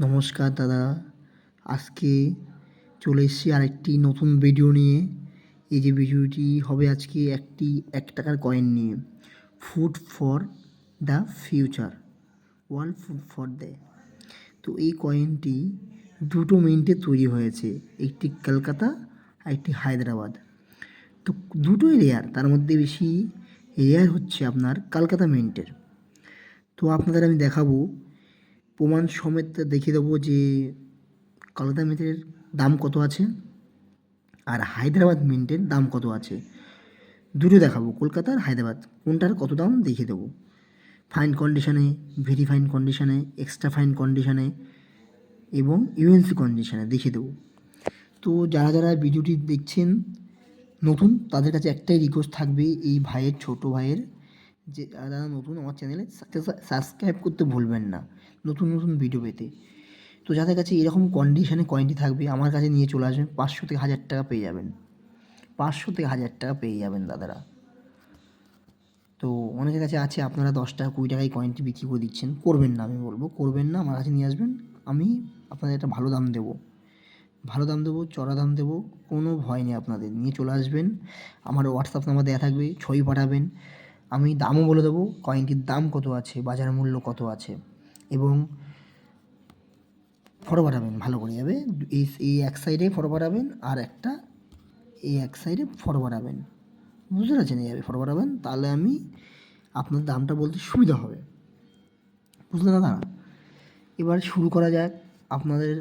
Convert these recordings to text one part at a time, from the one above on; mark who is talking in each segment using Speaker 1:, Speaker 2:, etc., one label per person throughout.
Speaker 1: নমস্কার দাদা, আজকে চলে এসেছি আরেকটি নতুন ভিডিও নিয়ে। এই যে ভিডিওটি হবে আজকে একটি ১ টাকার কয়েন নিয়ে। Food for the future, world food for the. তো এই কয়েনটি দুটো মিন্টে তৈরি হয়েছে, একটি কলকাতা আর একটি হায়দ্রাবাদ। তো দুটোই রেয়ার, তার মধ্যে বেশি রেয়ার হচ্ছে আপনার কলকাতা মিন্টের। তো আপনাদের আমি দেখাবো, প্রমাণ সমেত দেখিয়ে দেবো যে কলকাতা মিন্টের দাম কত আছে আর হায়দ্রাবাদ মিন্টের দাম কত আছে। দুটো দেখাবো, কলকাতা আর হায়দ্রাবাদ, কোনটার কত দাম দেখিয়ে দেবো। ফাইন কন্ডিশনে, ভেরি ফাইন কন্ডিশনে, এক্সট্রা ফাইন কন্ডিশনে এবং ইউএনসি কন্ডিশনে দেখিয়ে দেবো। তো যারা যারা ভিডিওটি দেখছেন নতুন, তাদের কাছে একটাই রিকোয়েস্ট থাকবে, এই ভাইয়ের, ছোটো ভাইয়ের, যে যারা নতুন আমার চ্যানেলে সাবস্ক্রাইব করতে ভুলবেন না নতুন নতুন ভিডিও পেতে। তো যাদের কাছে এরকম কন্ডিশনে কয়েনটি থাকবে, আমার কাছে নিয়ে চলে আসবেন, 500 থেকে 1000 টাকা পেয়ে যাবেন। 500 থেকে 1000 টাকা পেয়ে যাবেন দাদারা। তো অনেকের কাছে আছে, আপনারা 10 টাকা 20 টাকায় কয়েনটি বিক্রি করে দিচ্ছেন। করবেন না, আমি বলবো করবেন না, আমার কাছে নিয়ে আসবেন, আমি আপনাদের একটা ভালো দাম দেবো, ভালো দাম দেবো, চড়া দাম দেবো, কোনো ভয় নেই। আপনাদের নিয়ে চলে আসবেন, আমার হোয়াটসঅ্যাপ নাম্বার দেওয়া থাকবে, ছবি পাঠাবেন, আমি দামও বলে দেবো, কয়েনটির দাম কত আছে, বাজার মূল্য কত আছে, এবং ফটো পাঠাবেন ভালো করে যাবে। এই এক সাইডে ফটো পাঠাবেন, আর একটা এই এক সাইডে ফটো পাঠাবেন, বুঝতে পারছেন? এইভাবে ফটো পাঠাবেন, তাহলে আমি আপনার দামটা বলতে সুবিধা হবে, বুঝলেন দাদা? এবার শুরু করা যাক। আপনাদের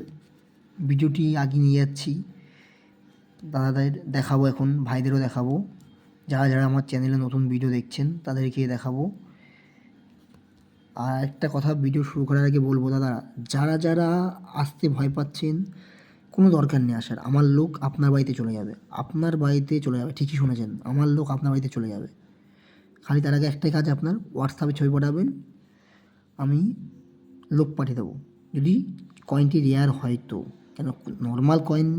Speaker 1: ভিডিওটি আগে নিয়ে যাচ্ছি, দাদাদের দেখাবো, এখন ভাইদেরও দেখাবো, যারা যারা আমার চ্যানেলে নতুন ভিডিও দেখছেন তাদেরকে দেখাবো। আর একটা কথা ভিডিও শুরু করার আগে বলবো, দাদা যারা যারা আসতে ভয় পাচ্ছেন, কোনো দরকার নেই আসার, আমার লোক আপনার বাড়িতে চলে যাবে, আপনার বাড়িতে চলে যাবে, ঠিকই শুনেছেন, আমার লোক আপনার বাড়িতে চলে যাবে। খালি তার আগে একটাই কাজ, আপনার হোয়াটসঅ্যাপে ছবি পাঠাবেন, আমি লোক পাঠিয়ে দেবো, যদি কয়েনটি রেয়ার হয় তো। কেন, নর্মাল কয়েন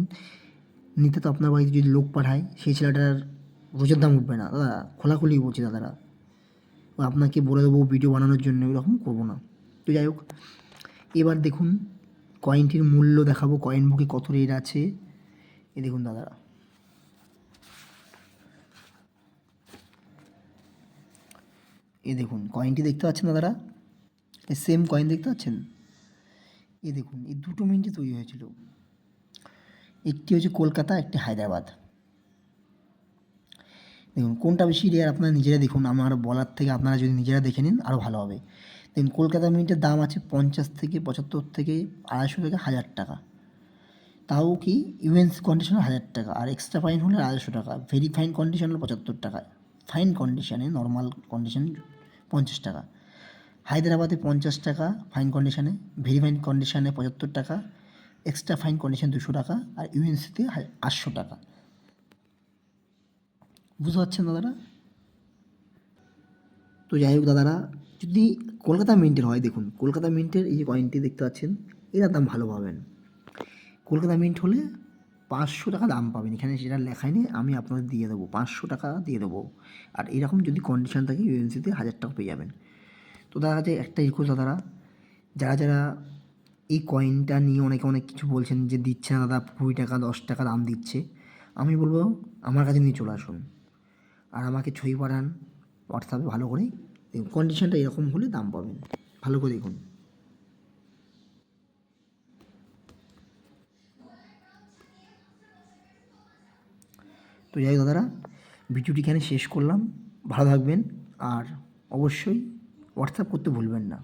Speaker 1: নিতে তো আপনার বাড়িতে যদি লোক পাঠায়, সেই ছেলেটার রোজের দাম উঠবে না দাদা, খোলাখুলি বলছি দাদারা। আপনাকে বলে দেবো ভিডিও বানানোর জন্য, এরকম করবো না। তো যাই হোক, এবার দেখুন কয়েনটির মূল্য দেখাবো, কয়েন বুকে কত রেট আছে। এ দেখুন দাদারা, এ দেখুন কয়েনটি দেখতে পাচ্ছেন দাদারা, এই সেম কয়েন দেখতে পাচ্ছেন। এ দেখুন, এই দুটো মিনিটে তৈরি হয়েছিল, একটি হচ্ছে কলকাতা, একটি হায়দ্রাবাদ। দেখুন কোনটা বেশি রেয়ার আপনারা নিজেরা দেখুন, আমার বলার থেকে আপনারা যদি নিজেরা দেখে নিন আরও ভালো হবে। দেখুন কলকাতা মিন্টের দাম আছে 50 থেকে 75 থেকে 250 থেকে 1000 টাকা, তাও কি ইউএনসি কন্ডিশনে 1000 টাকা, আর এক্সট্রা ফাইন হলে 250 টাকা, ভেরি ফাইন কন্ডিশন হলে 75 টাকা, ফাইন কন্ডিশনে, নর্মাল কন্ডিশন 50 টাকা। হায়দ্রাবাদে 50 টাকা ফাইন কন্ডিশনে, ভেরি ফাইন কন্ডিশনে 75 টাকা, এক্সট্রা ফাইন কন্ডিশন 200 টাকা, আর ইউএনসিতে 800 টাকা। বুঝতে পারছেন দাদারা? তো যাই হোক দাদারা, যদি কলকাতা মিন্টের হয়, দেখুন কলকাতা মিন্টের এই যে কয়েনটি দেখতে পাচ্ছেন, এটার দাম ভালো পাবেন। কলকাতা মিন্ট হলে 500 টাকা দাম পাবেন, এখানে সেটা লেখাই নেই, আমি আপনাদের দিয়ে দেবো, 500 টাকা দিয়ে দেবো। আর এরকম যদি কন্ডিশন থাকে ইউএনসিতে 1000 টাকা পেয়ে যাবেন। তো দাদা কাছে একটা রিকোয়েস্ট দাদারা, যারা যারা এই কয়েনটা নিয়ে অনেকে অনেক কিছু বলছেন যে দিচ্ছে না দাদা, 20 টাকা 10 টাকা দাম দিচ্ছে, আমি বলবো আমার কাছে নিয়ে চলে আসুন, আর আমাকে ছবি পাঠান হোয়াটসঅ্যাপে ভালো করে। দেখুন কন্ডিশনটা এরকম হলে দাম পাবেন, ভালো করে দেখুন। তো যাই হোক দাদারা, ভিডিওটি এখানে শেষ করলাম, ভালো থাকবেন, আর অবশ্যই হোয়াটসঅ্যাপ করতে ভুলবেন না।